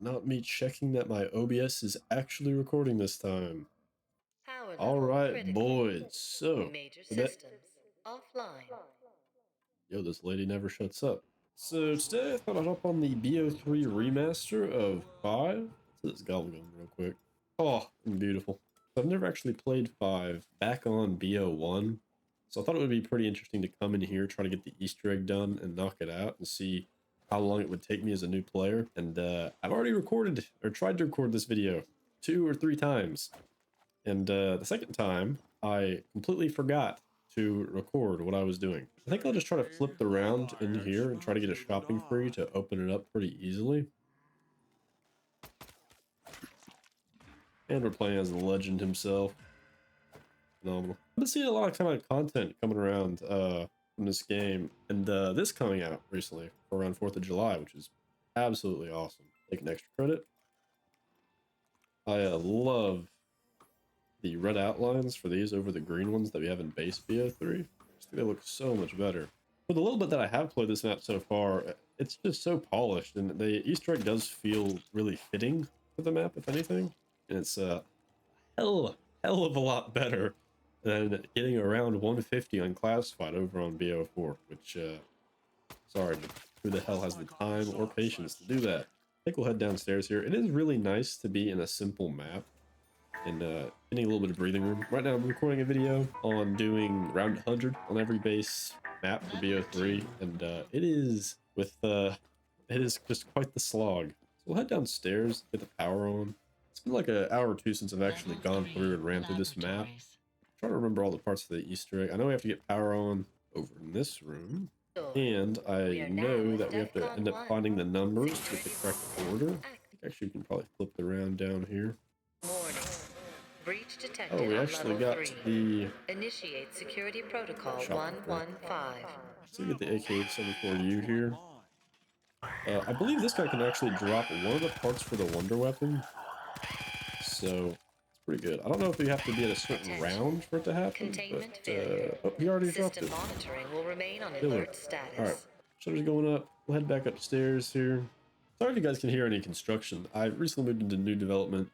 not me checking that my OBS is actually recording this time. Power All level right, critical. boys. So, Major today, systems offline. yo, this lady never shuts up. So today I thought I'd hop on the BO3 remaster of 5. Let's this gobblegum real quick. Oh, beautiful. I've never actually played 5 back on BO1. So I thought it would be pretty interesting to come in here, try to get the Easter egg done and knock it out and see how long it would take me as a new player. And I've already recorded or tried to record this video 2 or 3 times. And the second time, I completely forgot to record what I was doing. I think I'll just try to flip around in here and try to get a shopping free to open it up pretty easily. And we're playing as the legend himself. Phenomenal. I've been seeing a lot of kind of content coming around from this game, and this coming out recently for around 4th of July, which is absolutely awesome. Take an extra credit. I love the red outlines for these over the green ones that we have in base BO3. I just think they look so much better. For the little bit that I have played this map so far, it's just so polished, and the Easter egg does feel really fitting for the map, if anything. And it's hell of a lot better than getting around 150 unclassified over on BO4, which, sorry, but who the hell has the time or patience to do that? I think we'll head downstairs here. It is really nice to be in a simple map and getting a little bit of breathing room. Right now I'm recording a video on doing round 100 on every base map for BO3, and it is just quite the slog. So we'll head downstairs, get the power on. It's been like an hour or two since I've actually gone through and ran through this map. I'm trying to remember all the parts of the Easter egg. I know we have to get power on over in this room. And I know that we have to end up finding the numbers to get the correct order. I think actually we can probably flip it around down here. Warning. Breach detected Oh, we on actually level got 3. the Initiate security protocol shopping free. 115. So we get the AK-74U here. I believe this guy can actually drop one of the parts for the Wonder Weapon. So it's pretty good. I don't know if we have to be at a certain round for it to happen, Containment but failure. oh, he already dropped System it. monitoring will remain on Killer. alert status. All right, shutter's going up. We'll head back upstairs here. Sorry if you guys can hear any construction. I recently moved into new development.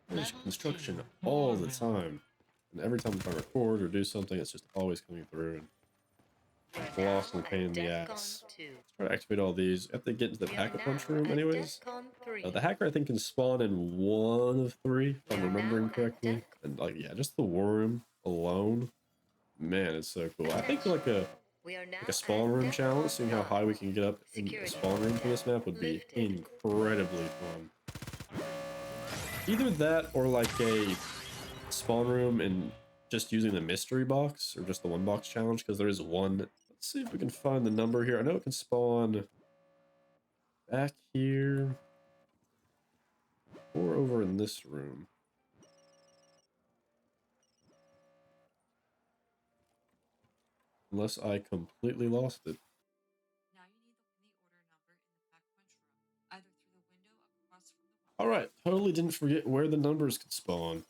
There's construction all the time. And every time I record or do something, it's just always coming through. And it's a loss and a pain in the ass. Let's try to activate all these. I have to get into the pack-a-punch room anyways. The hacker, I think, can spawn in 1 of 3, if I'm remembering correctly. And, like, yeah, just the war room alone. Man, it's so cool. I think like a spawn room challenge, seeing how high we can get up in the spawn room for this map would be incredibly fun. Either that or like a spawn room and just using the mystery box or just the 1 box challenge, because there is one. Let's see if we can find the number here. I know it can spawn back here or over in this room. Unless I completely lost it. Now you need the order number in the pack punch room, either through the window across from the wall. Alright, totally didn't forget where the numbers could spawn.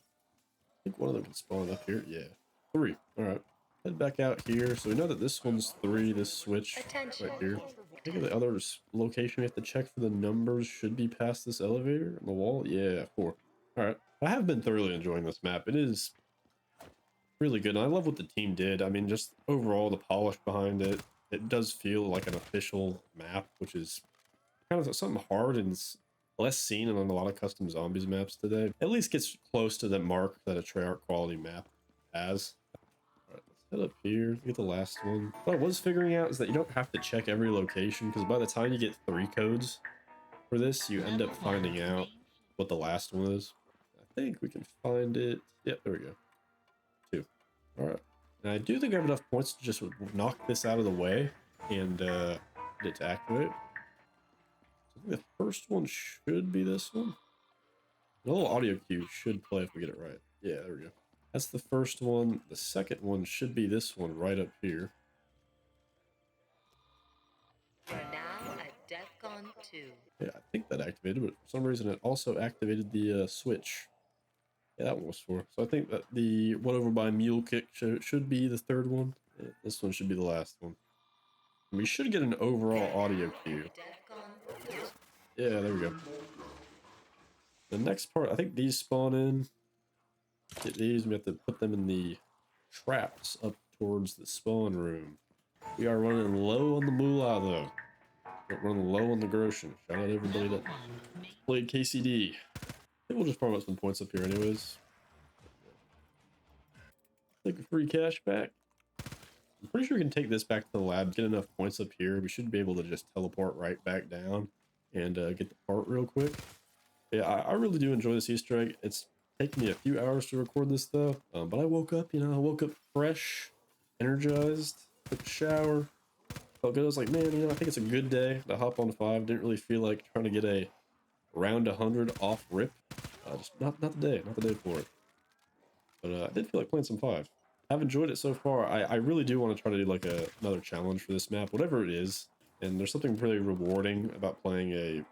I think one of them can spawn up here. Yeah. 3. Alright. Head back out here. So we know that this one's 3, this switch right here. I think the other location we have to check for the numbers should be past this elevator on the wall. Yeah, 4. Alright. I have been thoroughly enjoying this map. It is really good. And I love what the team did. I mean, just overall, the polish behind it. It does feel like an official map, which is kind of something hard and less seen on a lot of custom zombies maps today. At least gets close to the mark that a Treyarch quality map has. All right, let's head up here, get the last one. What I was figuring out is that you don't have to check every location, because by the time you get 3 codes for this, you end up finding out what the last one is. I think we can find it. Yep, there we go. 2. All right. And I do think I have enough points to just knock this out of the way and get it to activate. I think the first one should be this one. The little audio cue should play if we get it right. Yeah, there we go. That's the first one. The second one should be this one right up here. We're now at DEFCON 2. Yeah, I think that activated, but for some reason it also activated the switch. Yeah, that one was 4. So I think that the one over by Mule Kick should be the third one. Yeah, this one should be the last one. And we should get an overall audio cue. Yeah, there we go. The next part, I think these spawn in. Get these, we have to put them in the traps up towards the spawn room. We are running low on the moolah though. We're running low on the groschen. Shout out everybody that played KCD. I think we'll just farm up some points up here anyways. Take a free cash back. I'm pretty sure we can take this back to the lab, get enough points up here. We should be able to just teleport right back down and get the part real quick. Yeah, I really do enjoy this Easter egg. It's taken me a few hours to record this though, but I woke up, I woke up fresh, energized, took a shower. Felt good. I was like, man, I think it's a good day to hop on 5. Didn't really feel like trying to get a round 100 off rip. Just not the day for it. But I did feel like playing some 5. I've enjoyed it so far. I really do want to try to do like another challenge for this map, whatever it is. And there's something pretty rewarding about playing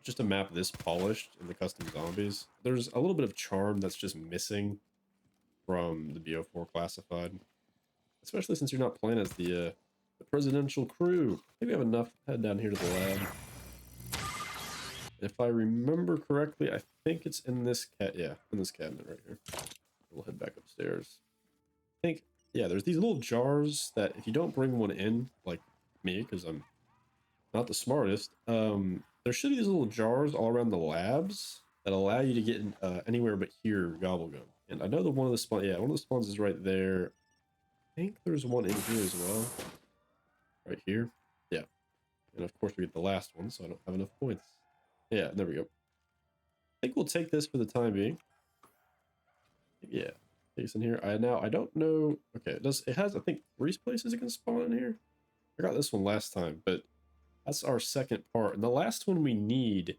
just a map this polished in the custom zombies. There's a little bit of charm that's just missing from the BO4 classified, especially since you're not playing as the presidential crew. I think we have enough to head down here to the lab. If I remember correctly, I think it's in this in this cabinet right here. We'll head back upstairs. I think, yeah, there's these little jars that if you don't bring one in, like me, because I'm not the smartest, there should be these little jars all around the labs that allow you to get in, anywhere but here, Gobblegum. And I know that one of the spawns is right there. I think there's one in here as well. Right here. Yeah. And of course we get the last one, so I don't have enough points. Yeah, there we go. I think we'll take this for the time being. Yeah. Take this in here. I don't know. Okay, it has I think 3 places it can spawn in here. I got this one last time, but that's our second part. And the last one we need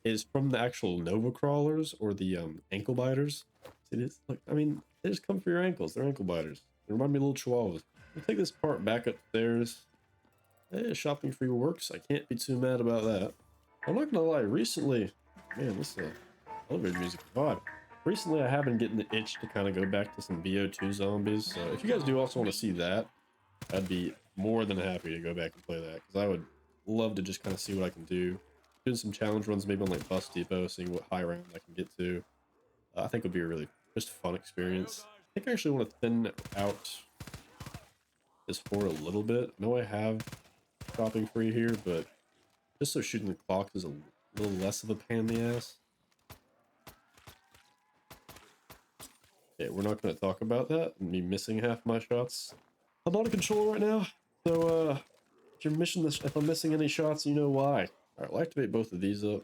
is from the actual Nova crawlers or the ankle biters. See this? Like, I mean, they just come for your ankles. They're ankle biters. They remind me of little chihuahuas. We'll take this part back upstairs. Hey, shopping for your works. I can't be too mad about that. I'm not gonna lie, recently, man, this elevator music vibe. Recently, I have been getting the itch to kind of go back to some BO2 zombies. So if you guys do also want to see that, I'd be more than happy to go back and play that, because I would love to just kind of see what I can do. Doing some challenge runs, maybe on like Bus Depot, seeing what high round I can get to. I think would be a really just fun experience. I think I actually want to thin out this for a little bit. I know I have shopping free here, but just so shooting the clock is a little less of a pain in the ass. Okay, we're not going to talk about that. Me missing half my shots. I'm out of control right now, so if I'm missing any shots, you know why. All right, we'll activate both of these up.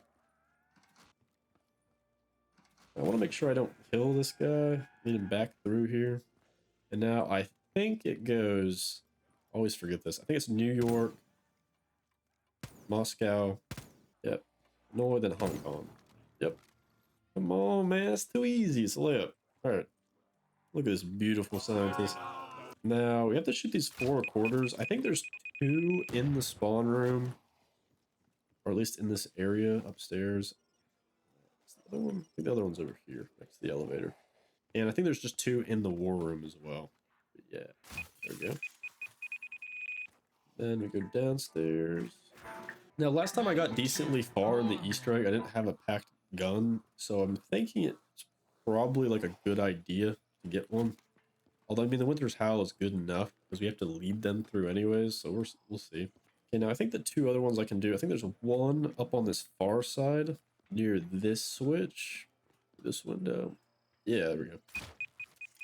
I want to make sure I don't kill this guy. Need him back through here. And now I think it goes. I always forget this. I think it's New York, Moscow. Yep. No more than Hong Kong. Yep. Come on, man. It's too easy. It's a layup. All right. Look at this beautiful scientist. Now we have to shoot these 4 recorders. I think there's 2 in the spawn room, or at least in this area upstairs. The other one? I think the other one's over here next to the elevator. And I think there's just 2 in the war room as well. But yeah, there we go. Then we go downstairs. Now, last time I got decently far in the Easter egg, I didn't have a packed gun, so I'm thinking it's probably like a good idea to get one. Although, I mean, the Winter's Howl is good enough because we have to lead them through anyways, so we'll see. Okay, now I think the 2 other ones I can do, I think there's one up on this far side near this switch, this window. Yeah, there we go.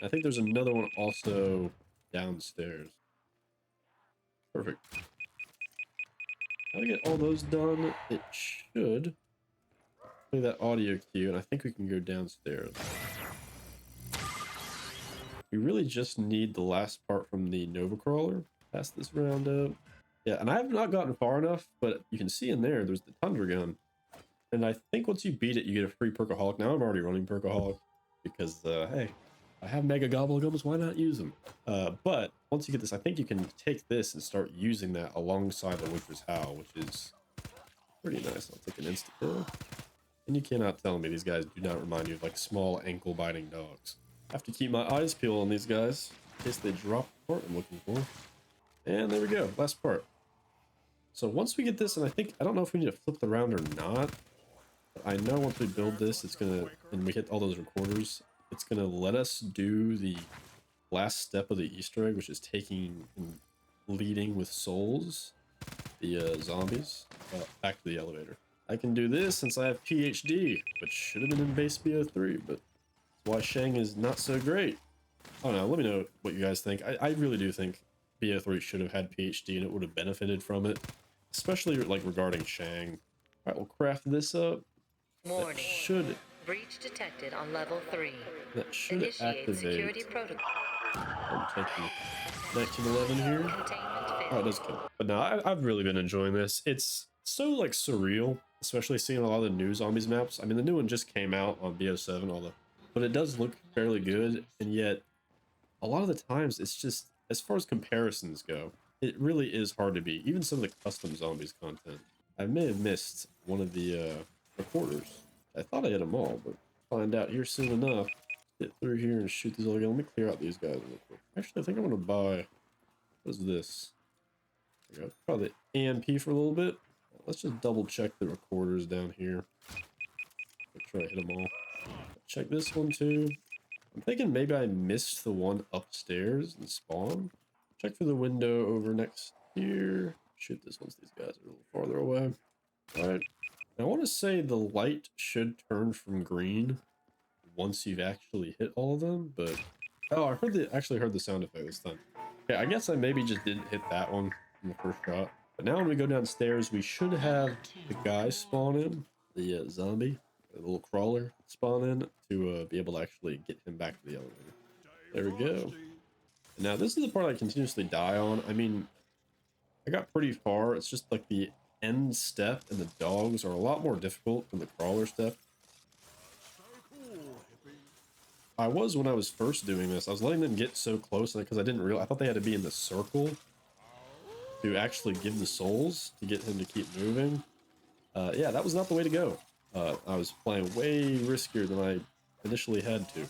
I think there's another one also downstairs. Perfect. Now we get all those done, it should play that audio cue, and I think we can go downstairs. We really just need the last part from the Nova Crawler. Pass this round up. Yeah, and I have not gotten far enough, but you can see in there's the Tundra gun. And I think once you beat it, you get a free Perkaholic. Now I'm already running Perkaholic because, hey, I have Mega Gobblegums, why not use them? But once you get this, I think you can take this and start using that alongside the Winter's Howl, which is pretty nice. I'll take an insta kill. And you cannot tell me these guys do not remind you of like small ankle-biting dogs. I have to keep my eyes peeled on these guys in case they drop the part I'm looking for. And there we go, last part. So once we get this, and I don't know if we need to flip the round or not. I know once we build this, it's gonna, and we hit all those recorders, it's gonna let us do the last step of the Easter egg, which is taking and leading with souls the zombies back to the elevator. I can do this since I have PhD, which should have been in base BO3, but that's why Shang is not so great. I don't know, let me know what you guys think. I really do think BO3 should have had PhD and it would have benefited from it, especially like regarding Shang. All right, we'll craft this up. Warning. That should Breach detected on level 3. activate. Initiate security protocol. I'm taking 1911 here. Containment Oh, it failure. does kill. But no, I've really been enjoying this. It's so like surreal, especially seeing a lot of the new zombies maps. I mean, the new one just came out on BO7, but it does look fairly good. And yet, a lot of the times, it's just as far as comparisons go, it really is hard to beat. Even some of the custom zombies content. I may have missed one of the recorders. I thought I hit them all, but find out here soon enough. Get through here and shoot these all again. Let me clear out these guys real quick. Actually, I think I'm gonna buy. What is this? There we go. Probably AMP for a little bit. Let's just double check the recorders down here. Make sure I hit them all. Check this one too. I'm thinking maybe I missed the one upstairs and spawn. Check for the window over next here. Shoot this once these guys are a little farther away. All right. I want to say the light should turn from green once you've actually hit all of them, but oh, I actually heard the sound effect this time. Okay, I guess I maybe just didn't hit that one in the first shot. But now when we go downstairs, we should have the guy spawn in, the zombie, the little crawler spawn in to be able to actually get him back to the elevator. There we go. Now this is the part I continuously die on. I mean, I got pretty far. It's just like the end step and the dogs are a lot more difficult than the crawler step. I was when I was first doing this. I was letting them get so close because I didn't realize. I thought they had to be in the circle to actually give the souls to get him to keep moving. Yeah, that was not the way to go. I was playing way riskier than I initially had to.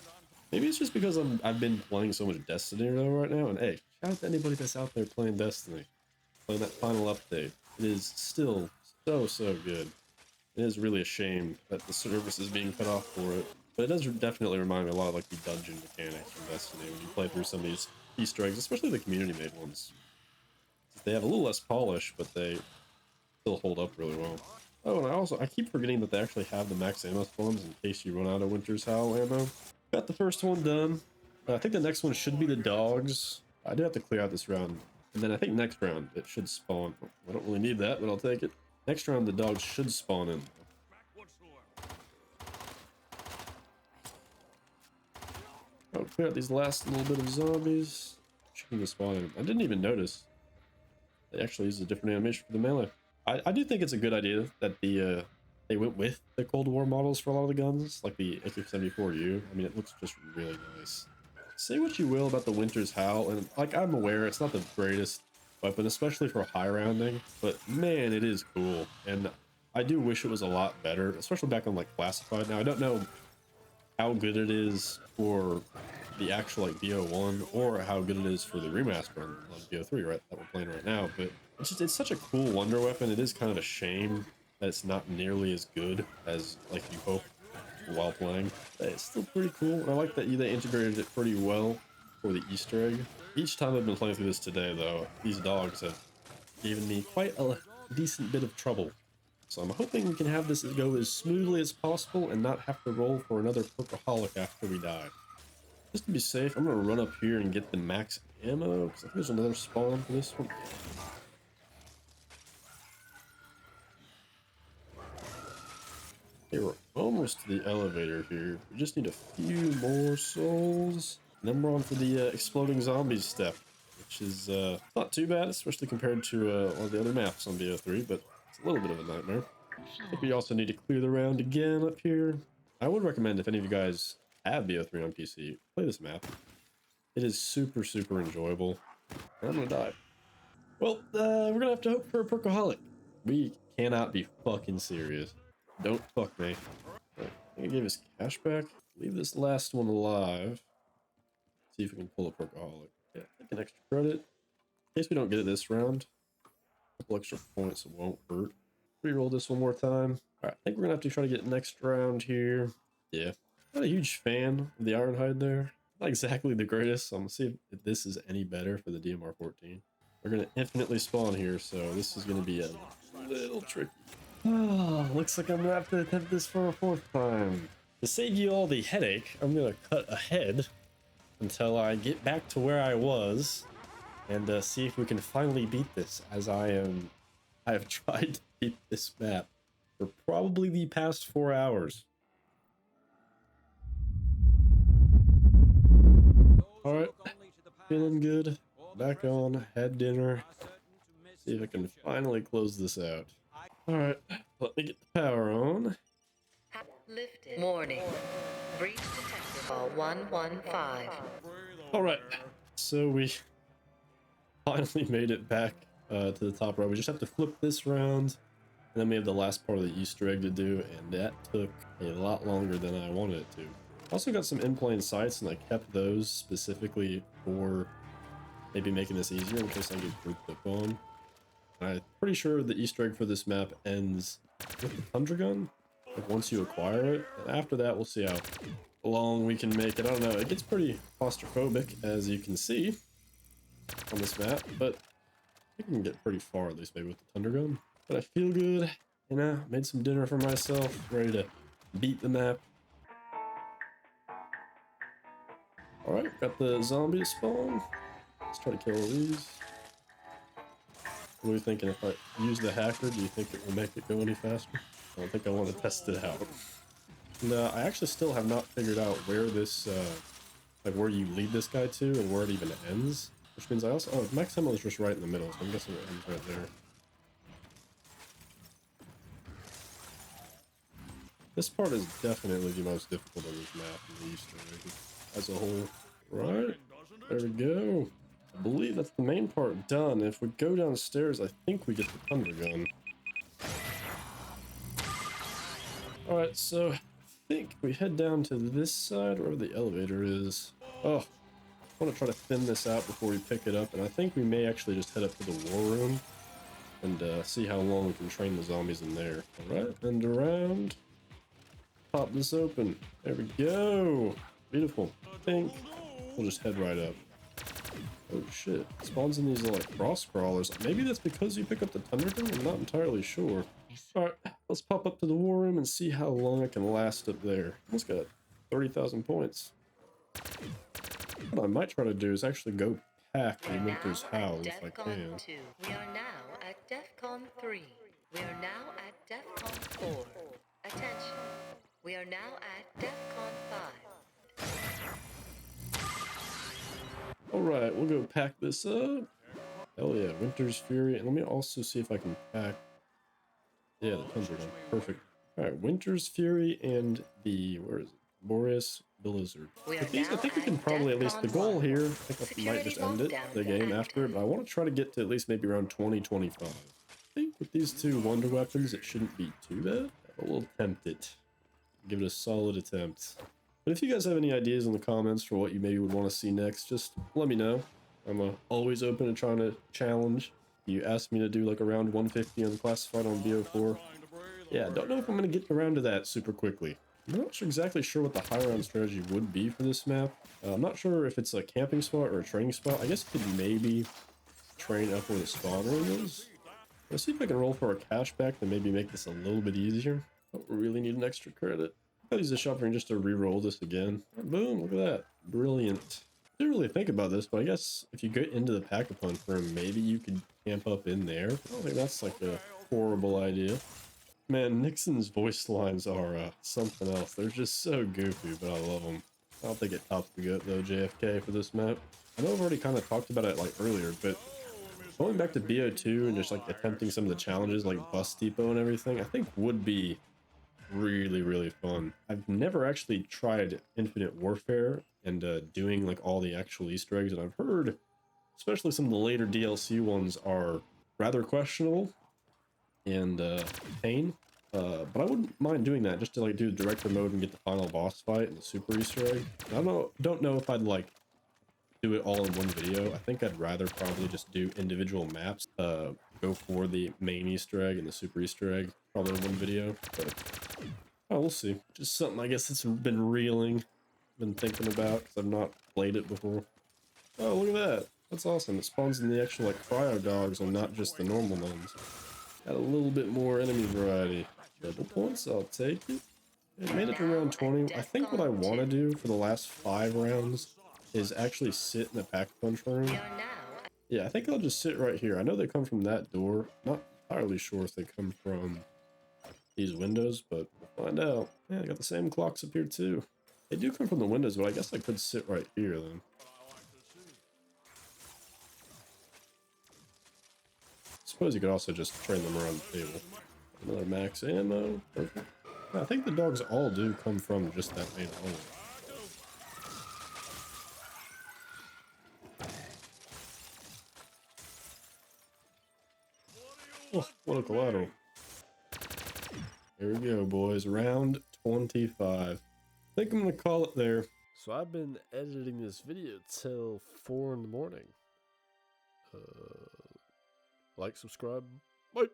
Maybe it's just because I've been playing so much Destiny right now. And hey, shout out to anybody that's out there playing Destiny, playing that final update. It is still so good. It is really a shame that the service is being cut off for it. But it does definitely remind me a lot of like the dungeon mechanics from Destiny when you play through some of these Easter eggs, especially the community made ones. They have a little less polish, but they still hold up really well. Oh, and I keep forgetting that they actually have the max ammo spawns in case you run out of Winter's Howl ammo. Got the first one done. I think the next one should be the dogs. I do have to clear out this round. And then I think next round it should spawn. I don't really need that, but I'll take it. Next round the dogs should spawn in. I'll clear out these last little bit of zombies. Shouldn't have spawned in. I didn't even notice. They actually use a different animation for the melee. I do think it's a good idea that they went with the Cold War models for a lot of the guns, like the AK-74U. I mean, it looks just really nice. Say what you will about the Winter's Howl, and like I'm aware it's not the greatest weapon, especially for high rounding, but man, it is cool. And I do wish it was a lot better, especially back on like Classified. Now I don't know how good it is for the actual like BO1 or how good it is for the remaster on BO3 right that we're playing right now, but it's such a cool wonder weapon. It is kind of a shame that it's not nearly as good as like you hope while playing. But it's still pretty cool, and I like that they integrated it pretty well for the Easter egg. Each time I've been playing through this today though, these dogs have given me quite a decent bit of trouble. So I'm hoping we can have this go as smoothly as possible and not have to roll for another Perkaholic after we die. Just to be safe, I'm gonna run up here and get the max ammo, because I think there's another spawn for this one. Okay, we're almost to the elevator here. We just need a few more souls. And then we're on for the exploding zombies step, which is not too bad, especially compared to all the other maps on BO3, but it's a little bit of a nightmare. I think we also need to clear the round again up here. I would recommend if any of you guys have BO3 on PC, play this map. It is super enjoyable. I'm gonna die. Well, we're gonna have to hope for a Perkaholic. We cannot be fucking serious. Don't fuck me. Right, I think it gave us cash back. Leave this last one alive. See if we can pull a Perkaholic. Yeah, take an extra credit. In case we don't get it this round. A couple extra points won't hurt. Reroll this one more time. All right, I think we're gonna have to try to get next round here. Yeah, not a huge fan of the Ironhide there. Not exactly the greatest. So I'm gonna see if this is any better for the DMR-14. We're gonna infinitely spawn here, so this is gonna be a little tricky. Oh, looks like I'm gonna have to attempt this for a fourth time. To save you all the headache, I'm gonna cut ahead until I get back to where I was and see if we can finally beat this, as I have tried to beat this map for probably the past 4 hours. All right, feeling good. Back on, had dinner. See if I can finally close this out. All right, let me get the power on. Lifted. Warning. Breach detected. Call 115. All right, so we finally made it back to the top row. We just have to flip this round, and then we have the last part of the Easter egg to do, and that took a lot longer than I wanted it to. Also got some in-plane sights, and I kept those specifically for maybe making this easier in case I get grouped up on. I'm pretty sure the Easter egg for this map ends with the Tundra Gun, like once you acquire it. And after that, we'll see how long we can make it. I don't know. It gets pretty claustrophobic, as you can see on this map, but I think we can get pretty far, at least maybe with the Thunder Gun. But I feel good, you know, made some dinner for myself, ready to beat the map. Alright, got the zombie spawn. Let's try to kill all these. What are you thinking? If I use the hacker, do you think it will make it go any faster? I don't think I want to test it out. No, I actually still have not figured out where this, like where you lead this guy to and where it even ends. Which means I also, oh, max ammo is just right in the middle, so I'm guessing it ends right there. This part is definitely the most difficult on this map in the Easter egg as a whole. Right, there we go. I believe that's the main part done. If we go downstairs, I think we get the Thunder Gun. Alright, so I think we head down to this side, wherever the elevator is. Oh, I want to try to thin this out before we pick it up, and I think we may actually just head up to the war room and see how long we can train the zombies in there. Alright, and around. Pop this open. There we go. Beautiful. I think we'll just head right up. Oh shit. Spawns in these like frost crawlers. Maybe that's because you pick up the Thunder Gun? I'm not entirely sure. Alright, let's pop up to the war room and see how long I can last up there. Almost got 30,000 points. What I might try to do is actually go pack the Winter's Howl if I can. 2. We are now at DEFCON 3. We are now at DEFCON 4. Attention. We are now at DEFCON 5. Alright, we'll go pack this up. Hell yeah, Winter's Fury. And let me also see if I can pack... Yeah, the Thunder Gun. Perfect. Alright, Winter's Fury and the... Where is it? Boreas Blizzard. With these, I think we can probably at least... The goal here, I think I might just end it, the game after it, but I want to try to get to at least maybe around 20-25. I think with these two wonder weapons, it shouldn't be too bad. But we'll attempt it. Give it a solid attempt. But if you guys have any ideas in the comments for what you maybe would want to see next, just let me know. I'm always open to trying to challenge. You asked me to do like around 150 on classified on BO4. Yeah, don't know if I'm going to get around to that super quickly. I'm not exactly sure what the high round strategy would be for this map. I'm not sure if it's a camping spot or a training spot. I guess you could maybe train up where the spawn room is. Let's see if I can roll for a cashback to maybe make this a little bit easier. Don't really need an extra credit. I'll use the shuffling just to re-roll this again. Boom, look at that. Brilliant. Didn't really think about this, but I guess if you get into the pack-a-punch room, maybe you could camp up in there. I don't think that's like a horrible idea. Man, Nixon's voice lines are something else. They're just so goofy, but I love them. I don't think it tops the GOAT though, JFK, for this map. I know I've already kind of talked about it like earlier, but going back to BO2 and just like attempting some of the challenges like Bus Depot and everything, I think would be really, really fun. I've never actually tried Infinite Warfare and doing like all the actual Easter eggs, and I've heard, especially some of the later DLC ones, are rather questionable and pain. But I wouldn't mind doing that just to like do the director mode and get the final boss fight and the super Easter egg. I don't know if I'd like do it all in one video. I think I'd rather probably just do individual maps. go for the main Easter egg and the super Easter egg probably in one video. But oh, we'll see. Just something I guess it's been been thinking about because I've not played it before. Oh, look at that. That's awesome. It spawns in the actual like cryo dogs and not just the normal ones. Got a little bit more enemy variety. Double points, I'll take it. It made it to round 20. I think what I want to do for the last 5 rounds is actually sit in the pack-a-punch room. We are now at Yeah, I think I'll just sit right here. I know they come from that door. Not entirely sure if they come from these windows, but we'll find out. Yeah, I got the same clocks up here too. They do come from the windows, but I guess I could sit right here then. Suppose you could also just train them around the table. Another max ammo. Perfect. I think the dogs all do come from just that main hole. Oh, what a collateral. Here we go, boys. Round 25. I think I'm going to call it there. So I've been editing this video till 4 in the morning. Like, subscribe. Bye.